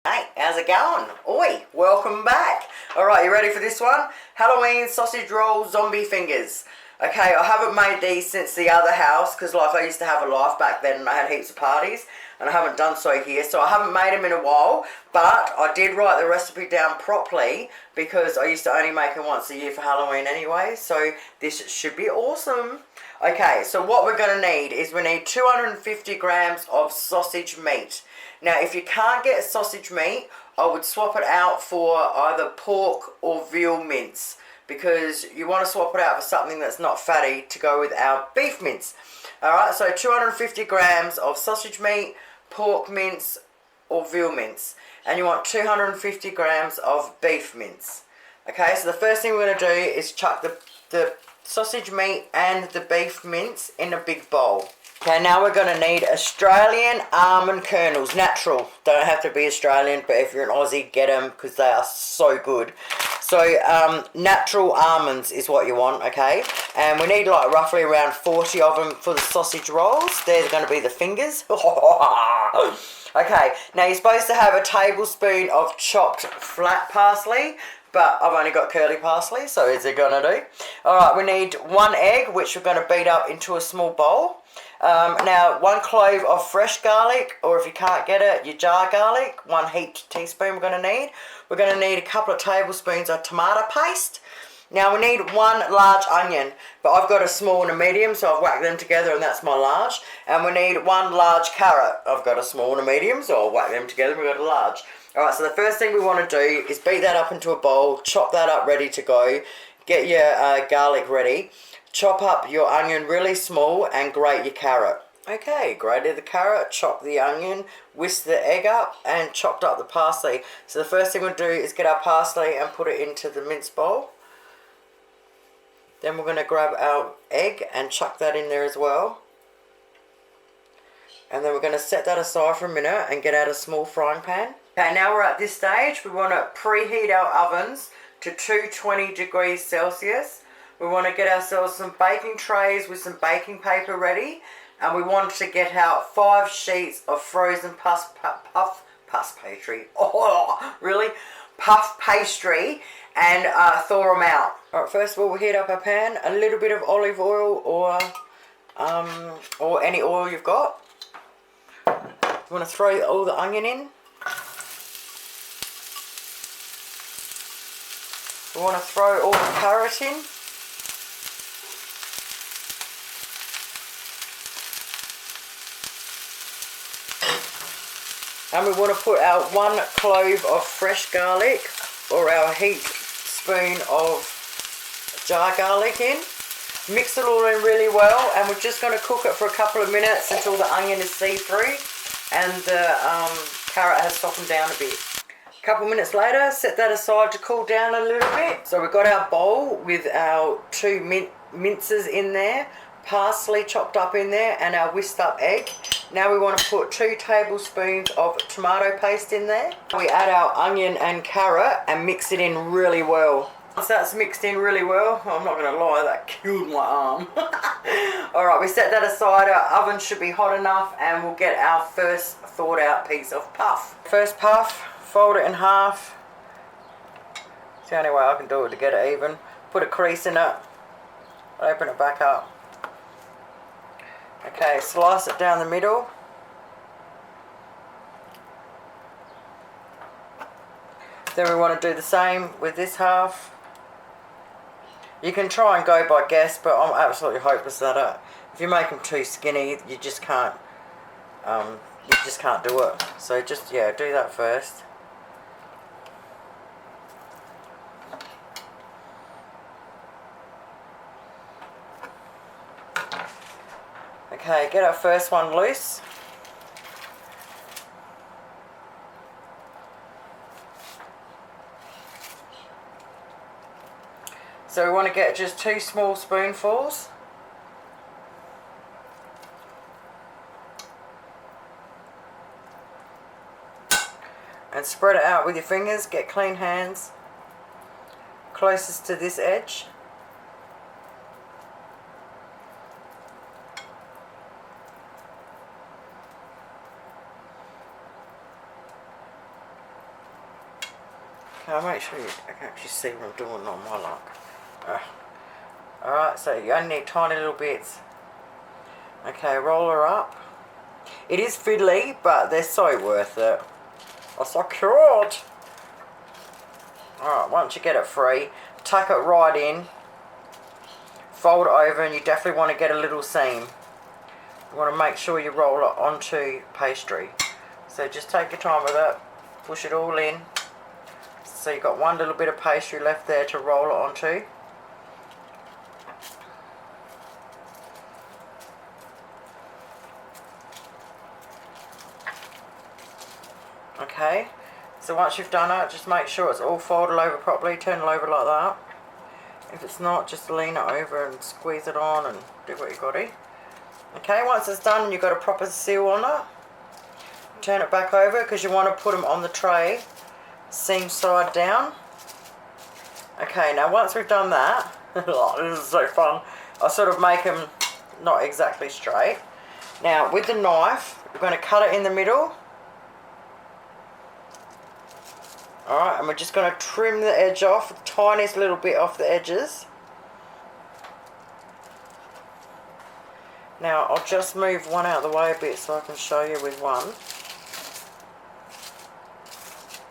Hey, how's it going? Oi, welcome back. Alright, you ready for this one? Halloween sausage roll zombie fingers. Okay, I haven't made these since the other house because like I used to have a life back then and I had heaps of parties and I haven't done so here, so I haven't made them in a while, but I did write the recipe down properly because I used to only make them once a year for Halloween anyway, so this should be awesome. Okay, so what we're going to need is we need 250 grams of sausage meat. Now, if you can't get sausage meat, I would swap it out for either pork or veal mince because you want to swap it out for something that's not fatty to go with our beef mince. Alright, so 250 grams of sausage meat, pork mince or veal mince. And you want 250 grams of beef mince. Okay, so the first thing we're going to do is chuck the sausage meat and the beef mince in a big bowl. Okay, now we're going to need Australian almond kernels, natural. Don't have to be Australian, but if you're an Aussie, get them because they are so good. So, natural almonds is what you want, okay? And we need like roughly around 40 of them for the sausage rolls. They're going to be the fingers. Okay, now you're supposed to have a tablespoon of chopped flat parsley, but I've only got curly parsley, so is it going to do? Alright, we need 1 egg, which we're going to beat up into a small bowl. Now, 1 clove of fresh garlic, or if you can't get it, your jar garlic, 1 heaped teaspoon we're going to need. We're going to need a couple of tablespoons of tomato paste. Now, we need 1 large onion, but I've got a small and a medium, so I've whacked them together and that's my large. And we need 1 large carrot. I've got a small and a medium, so I'll whack them together and we've got a large. Alright, so the first thing we want to do is beat that up into a bowl, chop that up ready to go, get your garlic ready. Chop up your onion really small and grate your carrot. Okay, grated the carrot, chop the onion, whisk the egg up and chopped up the parsley. So the first thing we'll do is get our parsley and put it into the mince bowl. Then we're going to grab our egg and chuck that in there as well. And then we're going to set that aside for a minute and get out a small frying pan. Okay, now we're at this stage. We want to preheat our ovens to 220 degrees Celsius. We want to get ourselves some baking trays with some baking paper ready. And we want to get out 5 sheets of frozen puff pastry. Oh, really? Puff pastry and thaw them out. Alright, first of all, we'll heat up our pan. A little bit of olive oil or any oil you've got. You want to throw all the onion in. We want to throw all the carrot in. And we want to put our 1 clove of fresh garlic or our heaped spoon of jar garlic in. Mix it all in really well and we're just going to cook it for a couple of minutes until the onion is see-through and the carrot has softened down a bit. A couple of minutes later, set that aside to cool down a little bit. So we've got our bowl with our 2 minces in there, parsley chopped up in there and our whisked up egg. Now we want to put 2 tablespoons of tomato paste in there. We add our onion and carrot and mix it in really well. Once that's mixed in really well, I'm not going to lie, that killed my arm. Alright, we set that aside. Our oven should be hot enough and we'll get our first thawed out piece of puff. First puff, fold it in half. It's the only way I can do it to get it even. Put a crease in it, open it back up. Okay, slice it down the middle. Then we want to do the same with this half. You can try and go by guess, but I'm absolutely hopeless at it. If you make them too skinny, you just can't do it. So just, yeah, do that first. Okay, get our first one loose. So we want to get just 2 small spoonfuls. And spread it out with your fingers, get clean hands. Closest to this edge. Okay, I'll make sure you can actually see what I'm doing on my luck. Alright, so you only need tiny little bits. Okay, roll her up. It is fiddly, but they're so worth it. Oh, so cute. Alright, once you get it free, tuck it right in. Fold it over, and you definitely want to get a little seam. You want to make sure you roll it onto pastry. So just take your time with it. Push it all in. So you've got one little bit of pastry left there to roll it onto. Okay, so once you've done it, just make sure it's all folded over properly. Turn it over like that. If it's not, just lean it over and squeeze it on and do what you've got to. Okay, once it's done and you've got a proper seal on it, turn it back over because you want to put them on the tray, seam side down. Okay, now once we've done that, this is so fun, I sort of make them not exactly straight. Now with the knife, we're going to cut it in the middle. Alright, and we're just going to trim the edge off, the tiniest little bit off the edges. Now I'll just move one out of the way a bit so I can show you with one.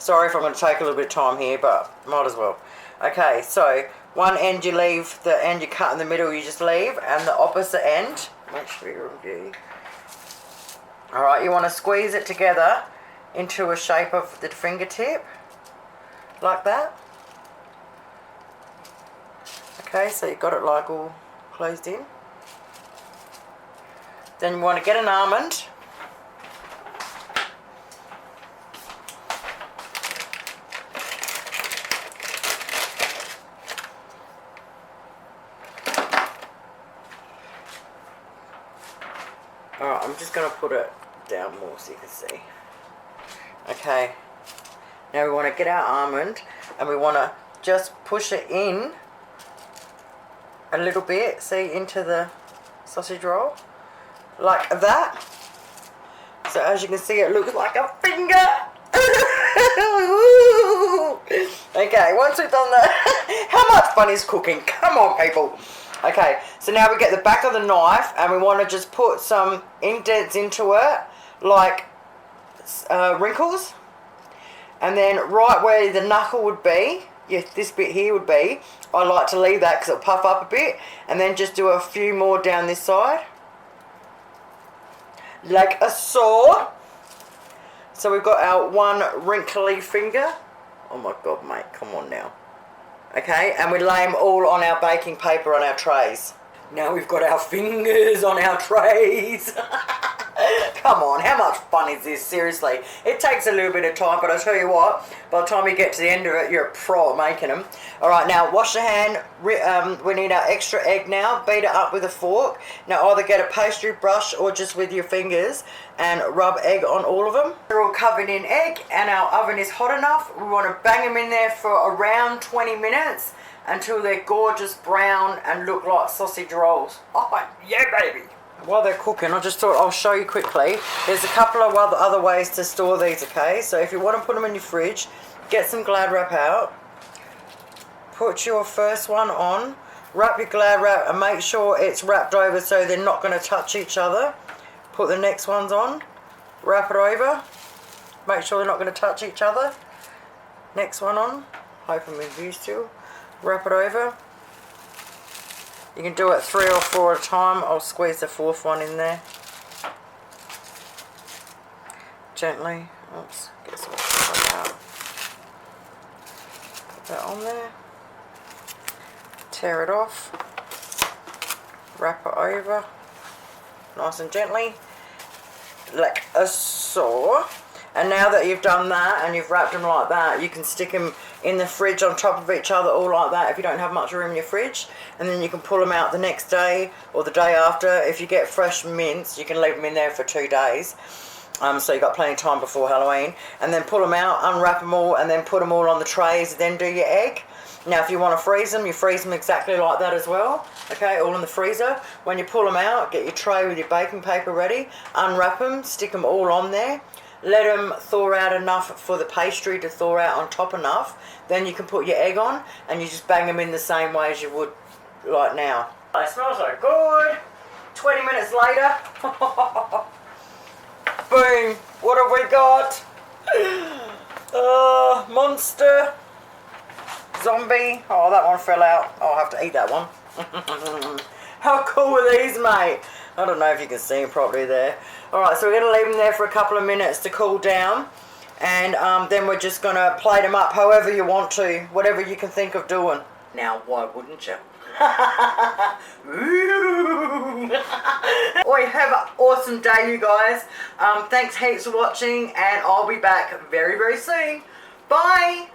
Sorry if I'm going to take a little bit of time here, but might as well. Okay, so one end you leave, the end you cut in the middle you just leave, and the opposite end, make sure you're in view. Alright, you want to squeeze it together into a shape of the fingertip. Like that. Okay, so you've got it like all closed in. Then you want to get an almond. Alright, I'm just going to put it down more so you can see. Okay. Now we want to get our almond and we want to just push it in a little bit, see, into the sausage roll, like that. So as you can see, it looks like a finger. Okay, once we've done that, how much fun is cooking? Come on, people. Okay, so now we get the back of the knife and we want to just put some indents into it, like wrinkles. And then right where the knuckle would be, yes, this bit here would be, I like to leave that because it'll puff up a bit. And then just do a few more down this side. Like a saw. So we've got our one wrinkly finger. Oh my God, mate, come on now. Okay, and we lay them all on our baking paper on our trays. Now we've got our fingers on our trays. Come on, how much fun is this? Seriously, it takes a little bit of time, but I tell you what, by the time you get to the end of it, you're a pro at making them. All right, now wash your hand. We need our extra egg now. Beat it up with a fork. Now either get a pastry brush or just with your fingers and rub egg on all of them. They're all covered in egg and our oven is hot enough. We want to bang them in there for around 20 minutes until they're gorgeous brown and look like sausage rolls. Oh, yeah, baby. While they're cooking, I just thought I'll show you quickly. There's a couple of other ways to store these, okay? So if you want to put them in your fridge, get some Glad wrap out. Put your first one on. Wrap your Glad wrap and make sure it's wrapped over so they're not going to touch each other. Put the next ones on. Wrap it over. Make sure they're not going to touch each other. Next one on. Hoping with view still. Wrap it over. You can do it 3 or 4 at a time. I'll squeeze the 4th one in there. Gently. Oops, get some out. Put that on there. Tear it off. Wrap it over. Nice and gently. Like a saw. And now that you've done that and you've wrapped them like that, you can stick them in the fridge on top of each other, all like that, if you don't have much room in your fridge. And then you can pull them out the next day or the day after. If you get fresh mince, you can leave them in there for 2 days. So you've got plenty of time before Halloween. And then pull them out, unwrap them all, and then put them all on the trays, then do your egg. Now if you want to freeze them, you freeze them exactly like that as well. Okay, all in the freezer. When you pull them out, get your tray with your baking paper ready, unwrap them, stick them all on there. let them thaw out enough for the pastry to thaw out on top enough. Then you can put your egg on and you just bang them in the same way as you would like now. They smell so good. 20 minutes later. Boom. What have we got? Monster. Zombie. Oh, that one fell out. Oh, I'll have to eat that one. How cool are these, mate? I don't know if you can see them properly there. Alright, so we're going to leave them there for a couple of minutes to cool down. And then we're just going to plate them up however you want to. Whatever you can think of doing. Now, why wouldn't you? Oi, have an awesome day, you guys. Thanks heaps for watching. And I'll be back very, very soon. Bye!